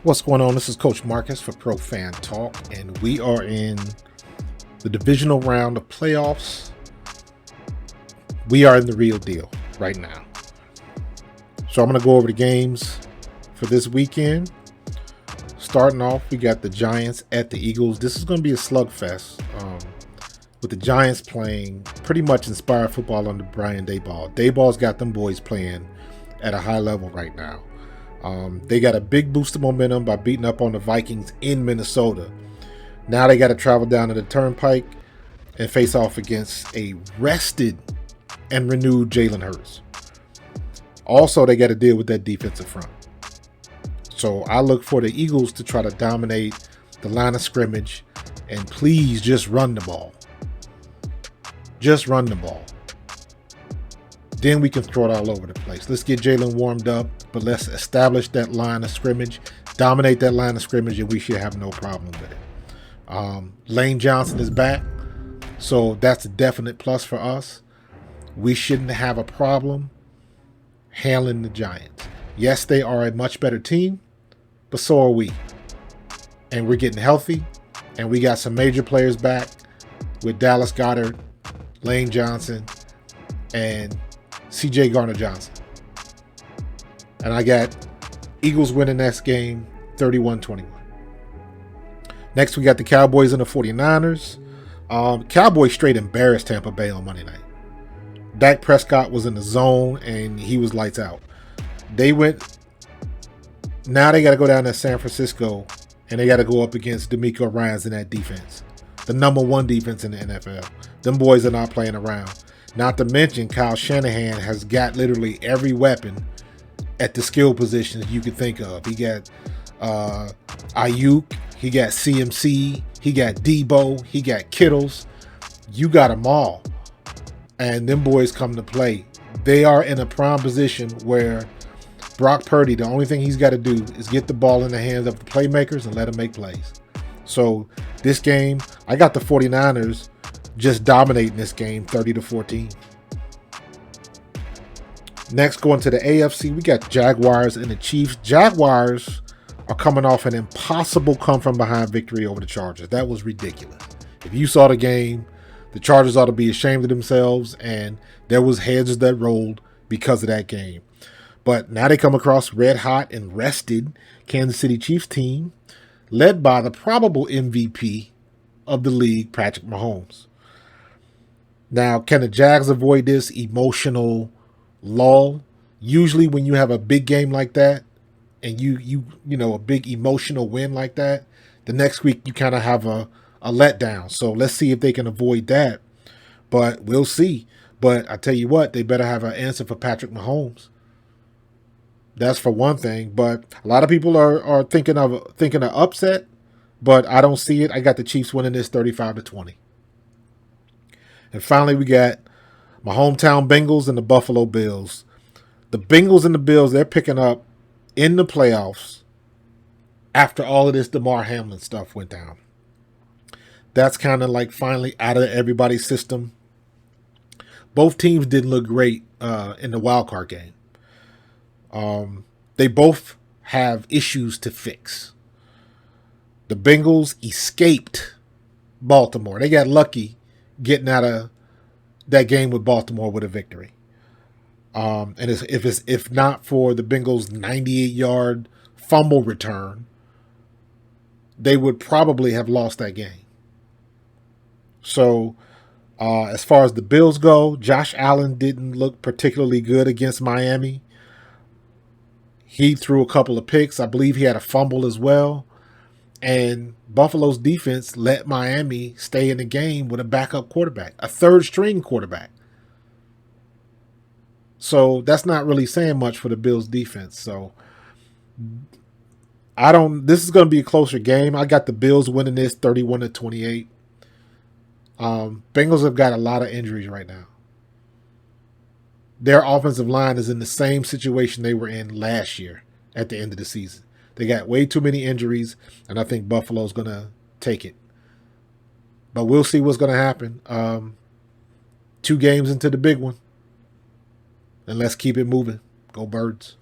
What's going on? This is Coach Marcus for Pro Fan Talk, and we are in the divisional round of playoffs. We are in the real deal right now. So I'm going to go over the games for this weekend. Starting off, we got the Giants at the Eagles. This is going to be a slugfest with the Giants playing pretty much inspired football under Brian Daboll. Daboll's got them boys playing at a high level right now. They got a big boost of momentum by beating up on the Vikings in Minnesota. Now they got to travel down to the Turnpike and face off against a rested and renewed Jalen Hurts. Also, they got to deal with that defensive front. So I look for the Eagles to try to dominate the line of scrimmage and please just run the ball. Just run the ball. Then we can throw it all over the place. Let's get Jalen warmed up, but let's establish that line of scrimmage, dominate that line of scrimmage, and we should have no problem with it. Lane Johnson is back, so that's a definite plus for us. We shouldn't have a problem handling the Giants. Yes, they are a much better team, but so are we. And we're getting healthy, and we got some major players back with Dallas Goedert, Lane Johnson, and C.J. Garner-Johnson. And I got Eagles winning next game 31-21. Next, we got the Cowboys and the 49ers. Cowboys straight embarrassed Tampa Bay on Monday night. Dak Prescott was in the zone, and he was lights out. Now they got to go down to San Francisco, and they got to go up against DeMeco Ryans in that defense. The number one defense in the NFL. Them boys are not playing around. Not to mention, Kyle Shanahan has got literally every weapon at the skill positions you could think of. He got Ayuk, he got CMC, he got Debo, he got Kittles. You got them all. And them boys come to play. They are in a prime position where Brock Purdy, the only thing he's got to do is get the ball in the hands of the playmakers and let them make plays. So this game, I got the 49ers just dominating this game 30-14. Next, going to the AFC, we got Jaguars and the Chiefs. Jaguars are coming off an impossible come-from-behind victory over the Chargers. That was ridiculous. If you saw the game, the Chargers ought to be ashamed of themselves, and there was heads that rolled because of that game. But now they come across red-hot and rested Kansas City Chiefs team, led by the probable MVP of the league, Patrick Mahomes. Now, can the Jags avoid this emotional lull? Usually when you have a big game like that and you know, a big emotional win like that, the next week you kind of have a letdown. So let's see if they can avoid that. But we'll see. But I tell you what, they better have an answer for Patrick Mahomes. That's for one thing. But a lot of people are thinking of upset, but I don't see it. I got the Chiefs winning this 35-20. And finally, we got my hometown Bengals and the Buffalo Bills. The Bengals and the Bills, they're picking up in the playoffs after all of this DeMar Hamlin stuff went down. That's kind of like finally out of everybody's system. Both teams didn't look great in the wild card game. They both have issues to fix. The Bengals escaped Baltimore. They got lucky getting out of that game with Baltimore with a victory. And if not for the Bengals' 98-yard fumble return, they would probably have lost that game. So as far as the Bills go, Josh Allen didn't look particularly good against Miami. He threw a couple of picks. I believe he had a fumble as well. And Buffalo's defense let Miami stay in the game with a backup quarterback, a third-string quarterback. So that's not really saying much for the Bills' defense. So this is going to be a closer game. I got the Bills winning this 31-28. Bengals have got a lot of injuries right now. Their offensive line is in the same situation they were in last year at the end of the season. They got way too many injuries, and I think Buffalo's going to take it. But we'll see what's going to happen. 2 games into the big one. And let's keep it moving. Go Birds.